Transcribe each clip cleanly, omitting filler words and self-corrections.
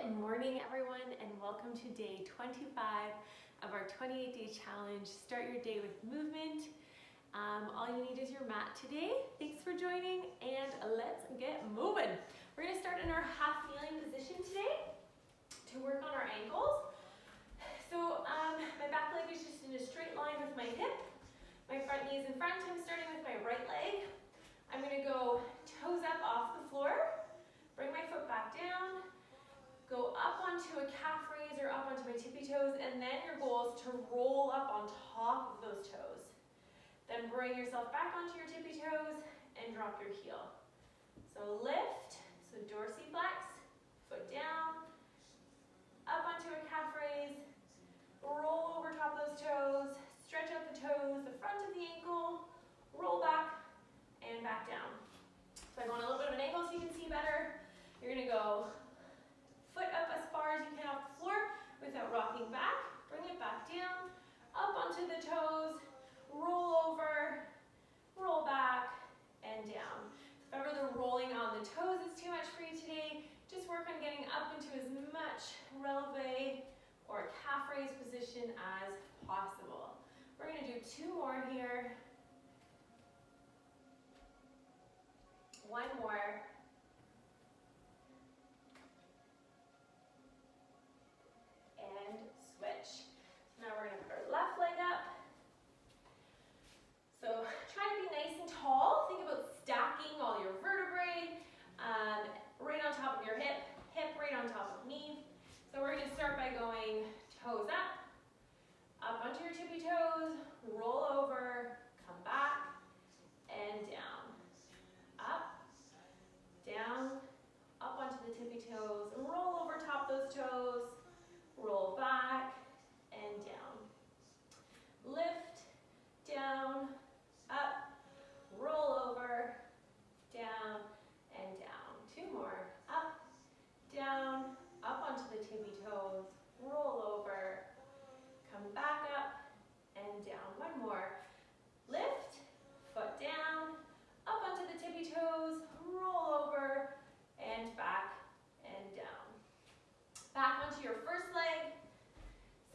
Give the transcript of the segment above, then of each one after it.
Good morning, everyone, and welcome to day 25 of our 28-day challenge. Start your day with movement. All you need is your mat today. Thanks for joining, and let's get moving. We're going to start in our half kneeling position today to work on our ankles. So my back leg is just in a straight line with my hip. My front knee is in front. I'm starting with my right leg. I'm going to go toes up off the floor. Bring my foot back down. Go up onto a calf raise or up onto my tippy toes, and then your goal is to roll up on top of those toes. Then bring yourself back onto your tippy toes and drop your heel. So lift, so dorsiflex, foot down, up onto a calf raise, roll over top of those toes, stretch out the toes, the front of the ankle, roll back, and back down. So I go on a little bit of an angle so you can see better. You're gonna go foot up as far as you can off the floor without rocking back. Bring it back down, up onto the toes, roll over, roll back, and down. If ever the rolling on the toes is too much for you today, just work on getting up into as much releve or calf raise position as possible. We're gonna do two more here. One more. And switch. So now we're going to put our left leg up. So try to be nice and tall. Think about stacking all your vertebrae right on top of your hip, hip right on top of knee. So we're going to start by going toes up onto your tippy toes, roll over, come back, and down. Up, down, up onto the tippy toes, roll over top those toes, roll back, and down. Lift, down, up, roll over, down, and down. Two more. Up, down, up onto the tippy toes, roll over, come back up, and down. One more. Lift, foot down, up onto the tippy toes, roll over, and back, and down. Back onto your first leg.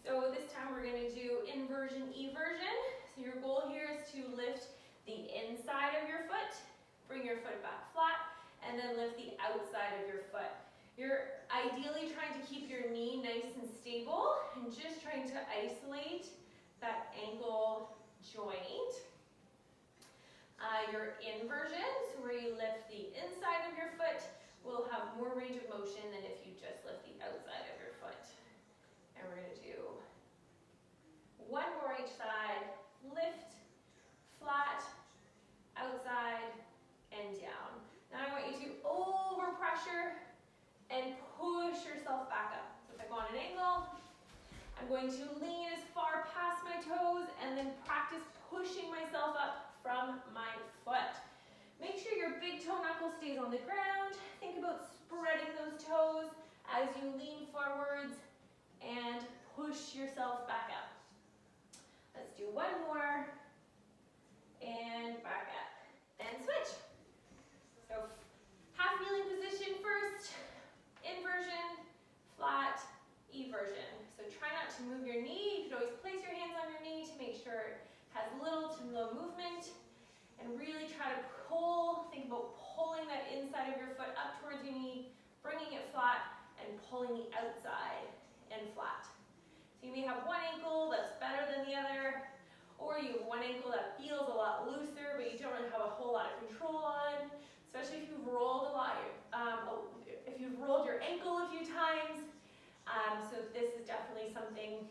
So this time we're going to do inversion, eversion. So your goal here is to lift the inside of your foot, bring your foot back flat, and then lift the outside of your foot. You're ideally trying to keep your knee nice and stable and just trying to isolate that ankle joint. Your inversion, so where you lift the inside of your foot, will have more range of motion than if you just lift the outside of your foot. And we're going to do one more each side. Lift, flat, outside, and down. Now I want you to overpressure and push yourself back up. So if I go on an angle, I'm going to lean as far past my toes and then practice pushing myself up from my foot. Make sure your big toe knuckle stays on the ground. Think about spreading those toes as you lean forwards and push yourself back up. Let's do one more. And back up. And switch. So half kneeling position first. Inversion, flat, eversion. So try not to move your knee. You could always place your hands on your knee to make sure it has little to no movement. And really try to pull, think about pulling that inside of your foot up towards your knee, bringing it flat, and pulling the outside and flat. So you may have one ankle that's better than the other, or you have one ankle that feels a lot looser, but you don't really have a whole lot of control on, especially if you've rolled a lot, if you've rolled your ankle a few times. So this is definitely something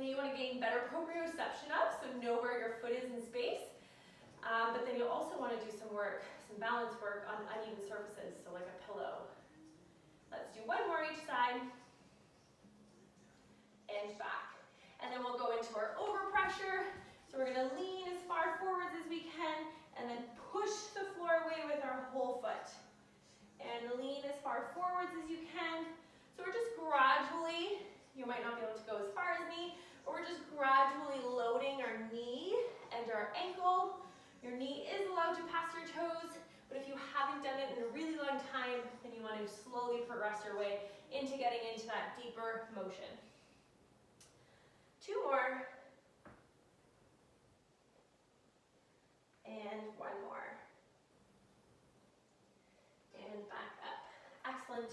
that you want to gain better proprioception of, so know where your foot is in space. But then you'll also want to do some work, some balance work on uneven surfaces, so like a pillow. Let's do one more each side. And back. And then we'll go into our overpressure. So we're going to lean as far forwards as we can, and then push the floor away with our whole foot. And lean as far forwards as you can. So we're just gradually, you might not be able to go as far as me, but we're just gradually loading our knee and our ankle. Your knee is allowed to pass your toes, But if you haven't done it in a really long time, then you want to slowly progress your way into getting into that deeper motion. 2 more. And 1 more. And back up. Excellent.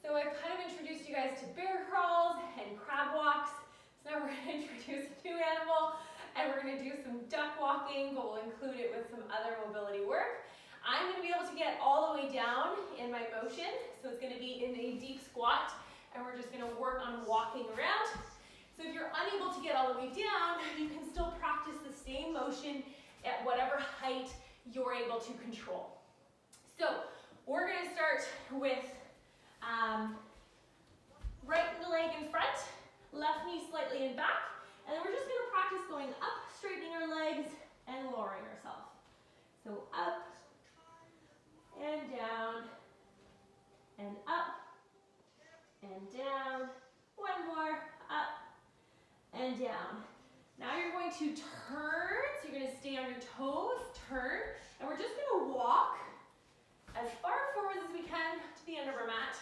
So I've kind of introduced you guys to bear crawls and crab walks. So now we're going to introduce a new animal, and we're going to do some duck walking, but we'll include it with some other mobility work. I'm going to be able to get all the way down in my motion, so it's going to be in a deep squat, and we're just going to work on walking around. So if you're unable to get all the way down, you can still practice the same motion at whatever height you're able to control. So we're going to start with right leg in front, left knee slightly in back, and then we're just going to practice going up, straightening our legs, and lowering ourselves. So up, and down, and up, and down. 1 more, up, and down. Now you're going to turn, so you're going to stay on your toes, turn, and we're just going to walk as far forward as we can to the end of our mat,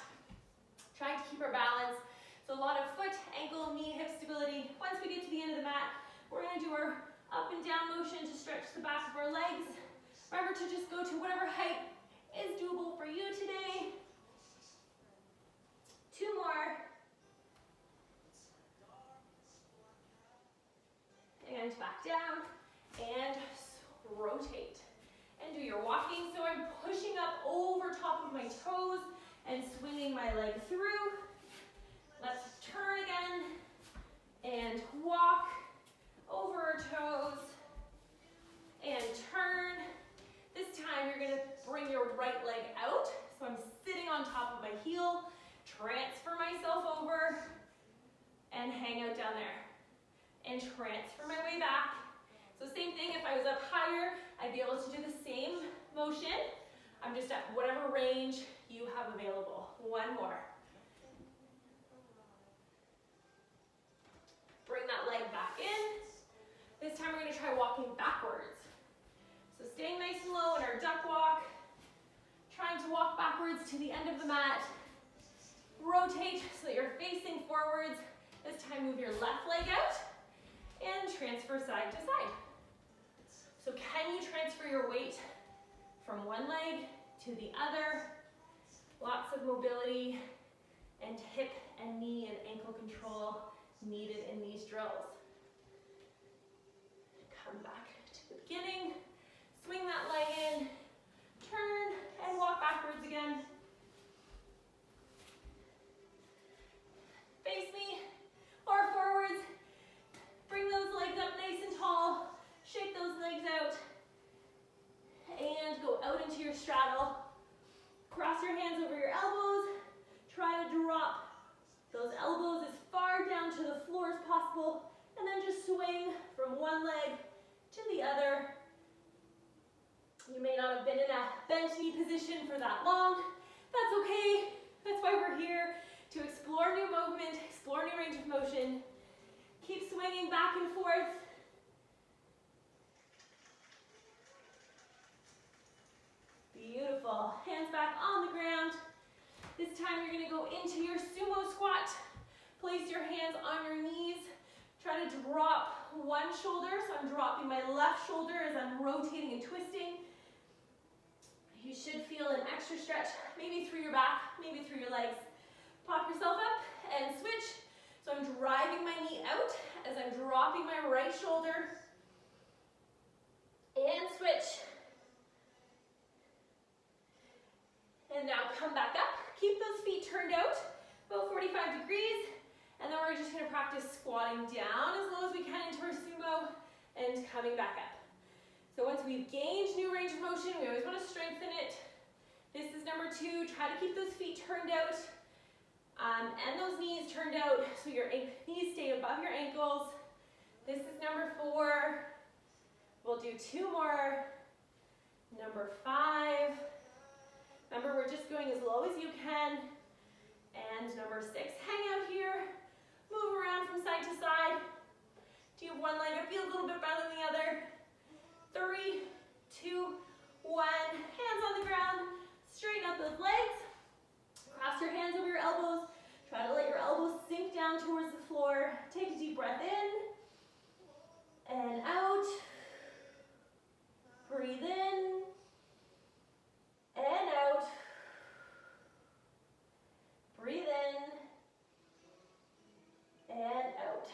trying to keep our balance. So a lot of foot, ankle, knee, hip stability. Once we get to the end of the mat, we're going to do our up and down motion to stretch the back of our legs. Remember to just go to whatever height is doable for you today. 2 more. And back down, and rotate. And do your walking. So I'm pushing up over top of my toes and swinging my leg through. Let's turn again, and walk over our toes, and turn. This time you're gonna bring your right leg out. So I'm sitting on top of my heel, transfer myself over, and hang out down there. And transfer my way back. So same thing, if I was up higher, I'd be able to do the same motion. I'm just at whatever range you have available. 1 more. Bring that leg back in. This time we're going to try walking backwards. So staying nice and low in our duck walk. Trying to walk backwards to the end of the mat. Rotate so that you're facing forwards. This time move your left leg out. And transfer side to side. So can you transfer your weight from one leg to the other? Lots of mobility and hip and knee and ankle control needed in these drills. Come back to the beginning, swing that leg in, turn, and walk backwards again. Face me or forwards. Bring those legs up nice and tall. Shake those legs out. And go out into your straddle. Cross your hands over your elbows. Try to drop those elbows as far down to the floor as possible. And then just swing from one leg to the other. You may not have been in a bent knee position for that long. That's okay. That's why we're here, to explore new movement, explore new range of motion. Keep swinging back and forth. Beautiful. Hands back on the ground. This time you're going to go into your sumo squat. Place your hands on your knees. Try to drop one shoulder. So I'm dropping my left shoulder as I'm rotating and twisting. You should feel an extra stretch, maybe through your back, maybe through your legs. Pop yourself up and switch. So I'm driving my knee out as I'm dropping my right shoulder. And switch. And now come back up. Keep those feet turned out, about 45 degrees. And then we're just going to practice squatting down as low as we can into our sumo and coming back up. So once we've gained new range of motion, we always want to strengthen it. This is number 2. Try to keep those feet turned out. And those knees turned out so your knees stay above your ankles. This is number 4. We'll do 2 more. Number 5. Remember, we're just going as low as you can. And number 6, hang out here. Move around from side to side. Do you have one leg that feels a little bit better than the other? 3, 2, 1. Hands a deep breath in and out. Breathe in and out. Breathe in and out.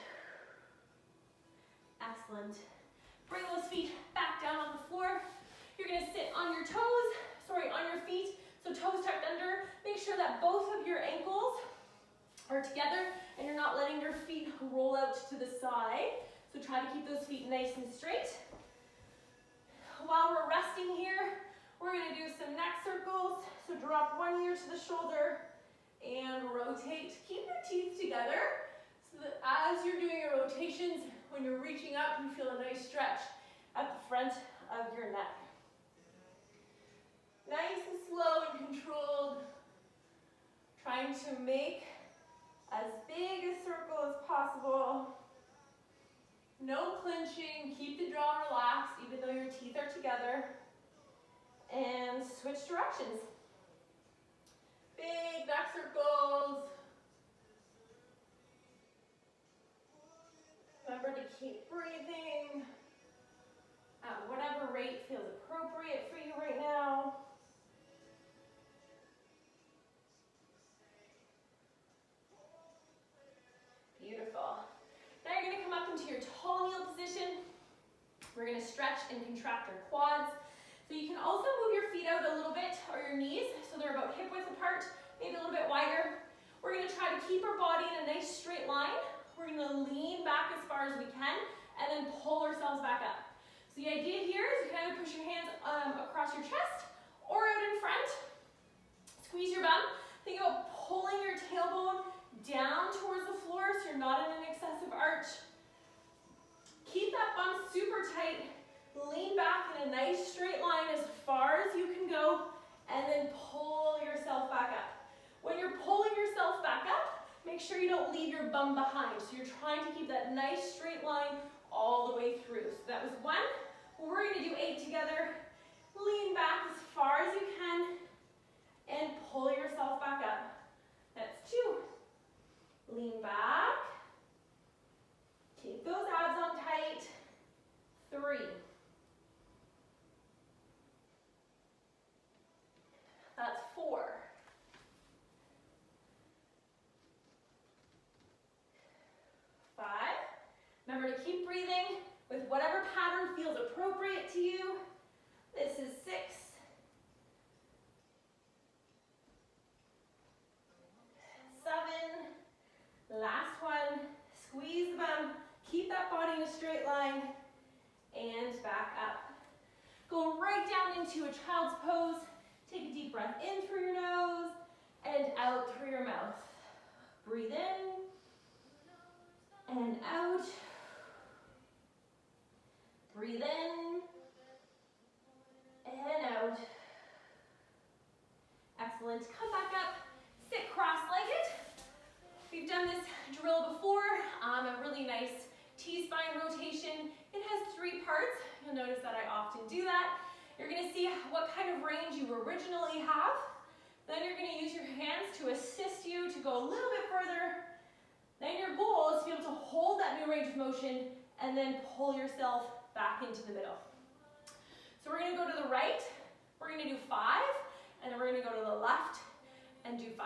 Excellent. Bring those feet back down on the floor. You're going to sit on your toes, on your feet, so toes tucked under. Make sure that both of your ankles are together and you're not letting your feet roll out to the side. So try to keep those feet nice and straight. While we're resting here, we're going to do some neck circles. So drop one ear to the shoulder and rotate. Keep your teeth together so that as you're doing your rotations, when you're reaching up, you feel a nice stretch at the front of your neck. Nice and slow and controlled. Trying to make as big a circle as possible. No clenching, keep the jaw relaxed even though your teeth are together. And switch directions. Big neck circles. Remember to keep breathing at whatever rate feels appropriate for you right now. Beautiful. Now you're going to come up into your tall kneel position. We're going to stretch and contract your quads. So you can also move your feet out a little bit, or your knees, so they're about hip width apart, maybe a little bit wider. We're going to try to keep our body in a nice straight line. We're going to lean back as far as we can, and then pull ourselves back up. So the idea here is you kind of push your hands across your chest, or out in front. Squeeze your bum. Think about pulling your tailbone down towards the floor so you're not in an excessive arch. Keep that bum super tight. Lean back in a nice straight line as far as you can go, and then pull yourself back up. When you're pulling yourself back up, make sure you don't leave your bum behind. So you're trying to keep that nice straight line all the way through. So that was one. We're going to do 8 together. Lean back as far as you can, and pull yourself back up. That's 2. Lean back. Keep those abs on tight. 3. That's 4. 5. Remember to keep breathing with whatever pattern feels appropriate to you. This is 6. 7. Last one. Squeeze the bum. Keep that body in a straight line. And back up. Go right down into a child's pose. Take a deep breath in through your nose and out through your mouth. Breathe in and out. Breathe in and out. Excellent. Come back up. Sit cross-legged. We've done this drill before. A really nice T-spine rotation. It has 3 parts. You'll notice that I often do that. You're going to see what kind of range you originally have. Then you're going to use your hands to assist you to go a little bit further. Then your goal is to be able to hold that new range of motion and then pull yourself back into the middle. So we're going to go to the right. We're going to do 5. And then we're going to go to the left and do 5.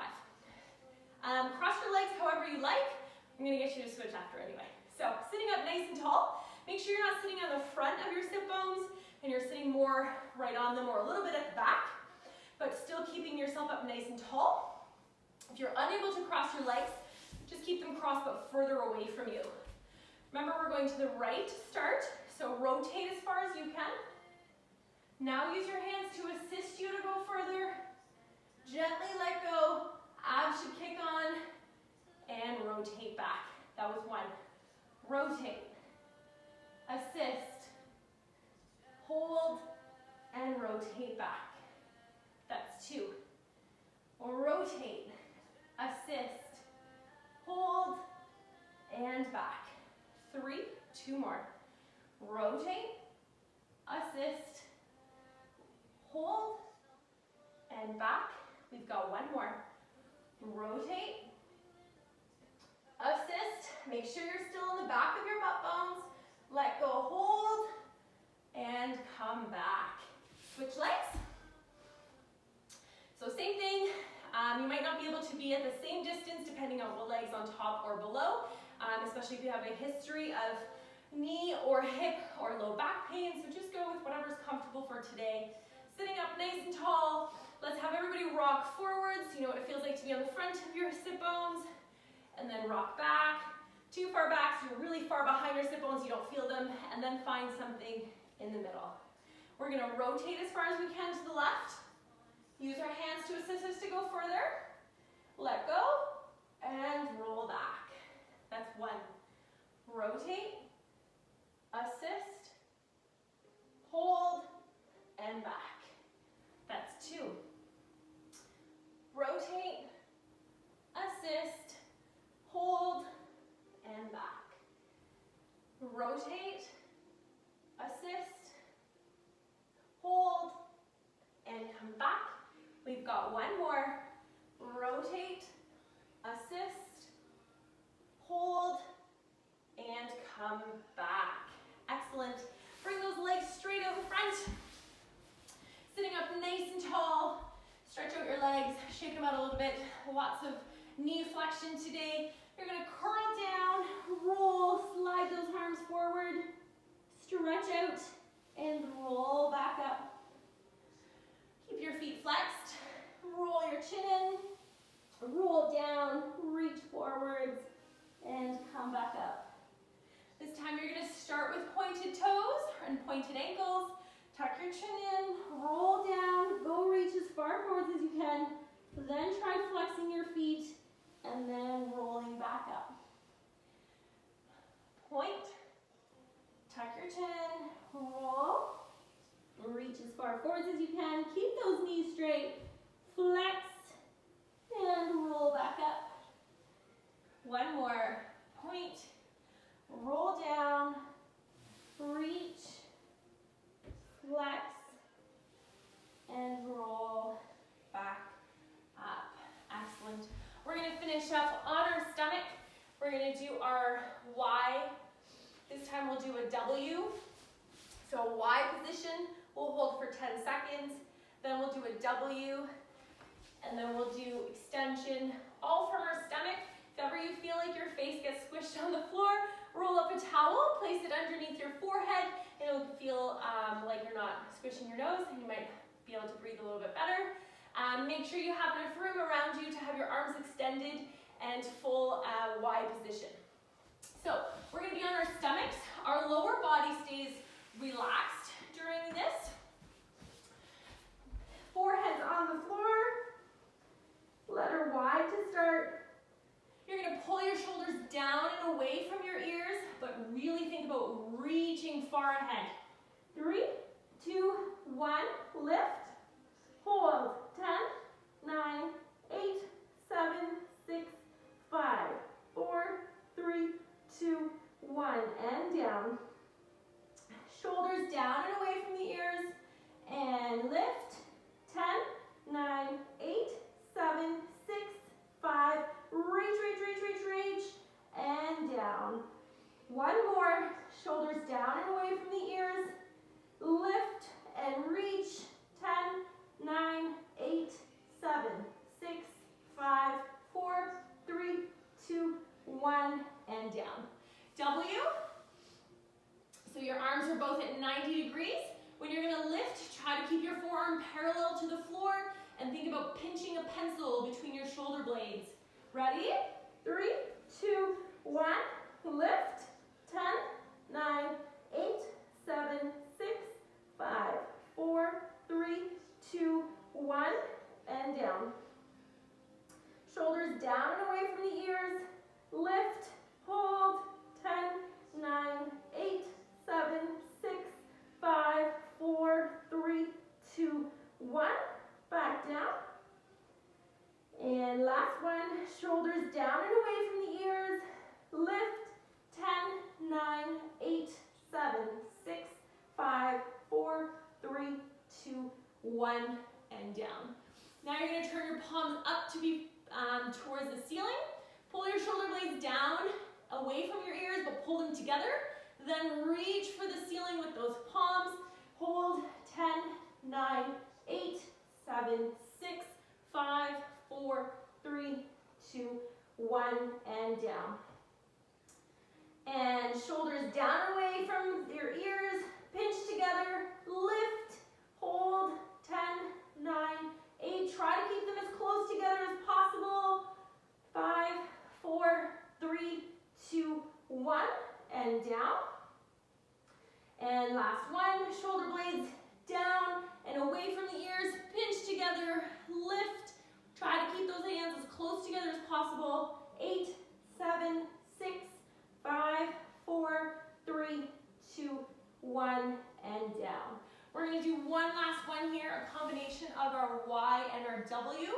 Cross your legs however you like. I'm going to get you to switch after anyway. So sitting up nice and tall. Make sure you're not sitting on the front of your sit bones and you're sitting more right on them or a little bit at the back, but still keeping yourself up nice and tall. If you're unable to cross your legs, just keep them crossed but further away from you. Remember, we're going to the right to start, so rotate as far as you can. Now use your hands to assist you to go further. Gently let go, abs should kick on, and rotate back. That was 1. Rotate, assist, hold, and rotate back. That's 2. Rotate, assist, hold, and back. 3, 2 more. Rotate, assist, hold, and back. We've got 1 more. Rotate, assist, Make sure you're still in the back of your butt bones. Let go, hold, and come back. Switch legs. So same thing, you might not be able to be at the same distance depending on what leg's on top or below, especially if you have a history of knee or hip or low back pain, so just go with whatever's comfortable for today. Sitting up nice and tall, let's have everybody rock forwards. You know what it feels like to be on the front of your sit bones, and then rock back. Too far back, so you're really far behind your sit bones, you don't feel them, and then find something in the middle. We're gonna rotate as far as we can to the left. Use our hands to assist us to go further. Let go, and roll back. That's one. Rotate, assist, hold, and back. That's two. Rotate, assist, hold, and back. Rotate, assist, hold, and come back. We've got one more. Rotate, assist, hold, and come back. Excellent. Bring those legs straight out in front. Sitting up nice and tall. Stretch out your legs, shake them out a little bit. Lots of knee flexion today. You're gonna curl down, roll, slide those arms forward, stretch out, and roll back up. Keep your feet flexed. Roll your chin in, roll down, reach forwards, and come back up. This time you're gonna start with pointed toes and pointed ankles. Tuck your chin in, roll down, go reach as far forwards as you can, then try flexing your feet, and then rolling back up. Point, tuck your chin, roll, reach as far forwards as you can, keep those knees straight, flex, and roll back up. One more, point, roll down, reach, flex, and roll back up. Excellent. We're going to finish up on our stomach. We're going to do our Y. This time we'll do a W. So Y position, we'll hold for 10 seconds. Then we'll do a W. And then we'll do extension, all from our stomach. If ever you feel like your face gets squished on the floor, roll up a towel, place it underneath your forehead. It'll feel like you're not squishing your nose, and you might be able to breathe a little bit better. Make sure you have enough room around you to have your arms extended and full Y position. So we're going to be on our stomachs. Our lower body stays relaxed during this. Forehead's on the floor. Letter Y to start. You're going to pull your shoulders down and away from your ears, but really think about reaching far ahead. 3, 2, 1, lift, hold, 10, 9, 8, 7, 6, 5, 4, 3, 2, 1, and down. Shoulders down and away from the ears, and lift, 10, 9, 8, 7, 6, 5, reach, and down. One more, shoulders down and away from the ears, lift and reach, 10, 9, 8, 7, 6, 5, 4, 3, 2, 1, and down. W, so your arms are both at 90 degrees. When you're gonna lift, try to keep your forearm parallel to the floor and think about pinching a pencil between your shoulder blades. Ready? 3, 2, 1, lift, 10, 9, 8, 7, 6, 5, 4, 3, 2, 1, and down. Shoulders down and away from the ears, lift, hold, 10, 9, 8, 7, 6, 5, 4, 3, 2, 1, back down. And last one, shoulders down and away from the ears, lift, 10, 9, 8, 7, 6, 5, 4, 3, 2, 1, and down. Now you're going to turn your palms up to be towards the ceiling. Pull your shoulder blades down, away from your ears, but pull them together. Then reach for the ceiling with those palms. Hold 10, 9, 8, 7, 6, 5, 4, 3, 2, 1, and down. And shoulders down and away from your ears, pinch together, lift, hold, 10, 9, 8. Try to keep them as close together as possible. 5, 4, 3, 2, 1, and down. And last one, shoulder blades down and away from the ears, pinch together, lift. Try to keep those hands as close together as possible. 8, 7, 6, 5, 4, 3, 2, 1, and down. We're going to do one last one here, a combination of our Y and our W.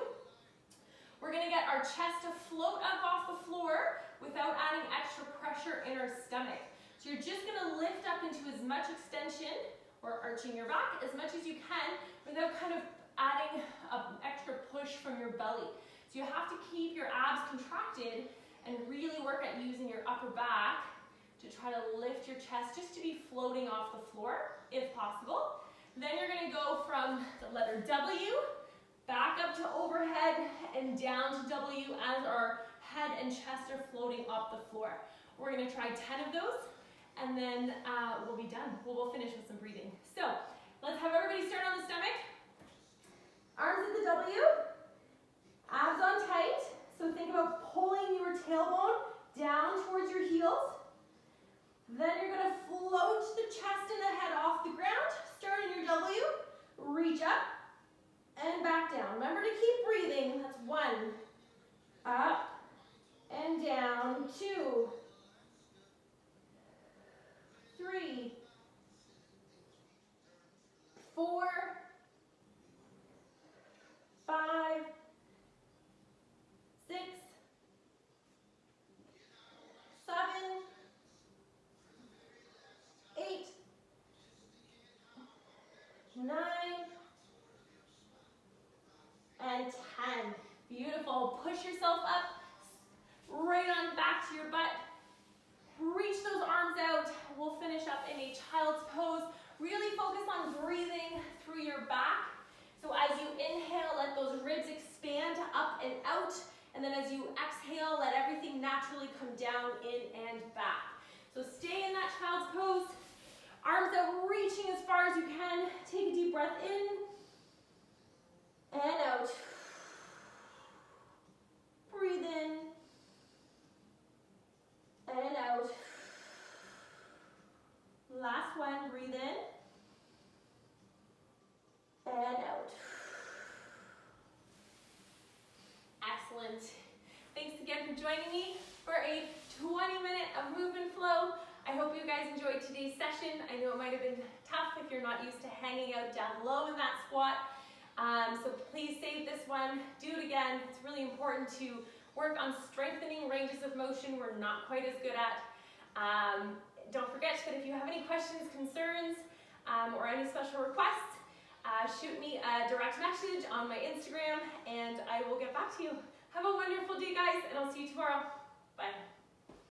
We're going to get our chest to float up off the floor without adding extra pressure in our stomach. So you're just going to lift up into as much extension or arching your back as much as you can without kind of adding an extra push from your belly. So you have to keep your abs contracted and really work at using your upper back to try to lift your chest just to be floating off the floor if possible. Then you're going to go from the letter W back up to overhead and down to W as our head and chest are floating up the floor. We're going to try 10 of those and then we'll be done. We'll finish with some breathing. So let's have everybody start on the stomach. Arms at the W, abs on tight. So think about pulling your tailbone down towards your heels. Then you're going to float the chest and the head off the ground. Start in your W, reach up and back down. Remember to keep breathing. That's 1, up and down, 2, 3, 4, 5, 6, 7, 8, 9, and 10. Beautiful. Push yourself up, right on back to your butt. Reach those arms out. We'll finish up in a child's pose. Really focus on breathing through your back. So as you inhale, let those ribs expand up and out. And then as you exhale, let everything naturally come down, in and back. So stay in that child's pose. Arms out, reaching as far as you can. Take a deep breath in and out. Breathe in and out. Last one, breathe in and out. Excellent. Thanks again for joining me for a 20-minute of movement flow. I hope you guys enjoyed today's session. I know it might have been tough if you're not used to hanging out down low in that squat. So please save this one, do it again. It's really important to work on strengthening ranges of motion we're not quite as good at. Don't forget that if you have any questions, concerns, or any special requests, shoot me a direct message on my Instagram and I will get back to you. Have a wonderful day, guys, and I'll see you tomorrow. Bye.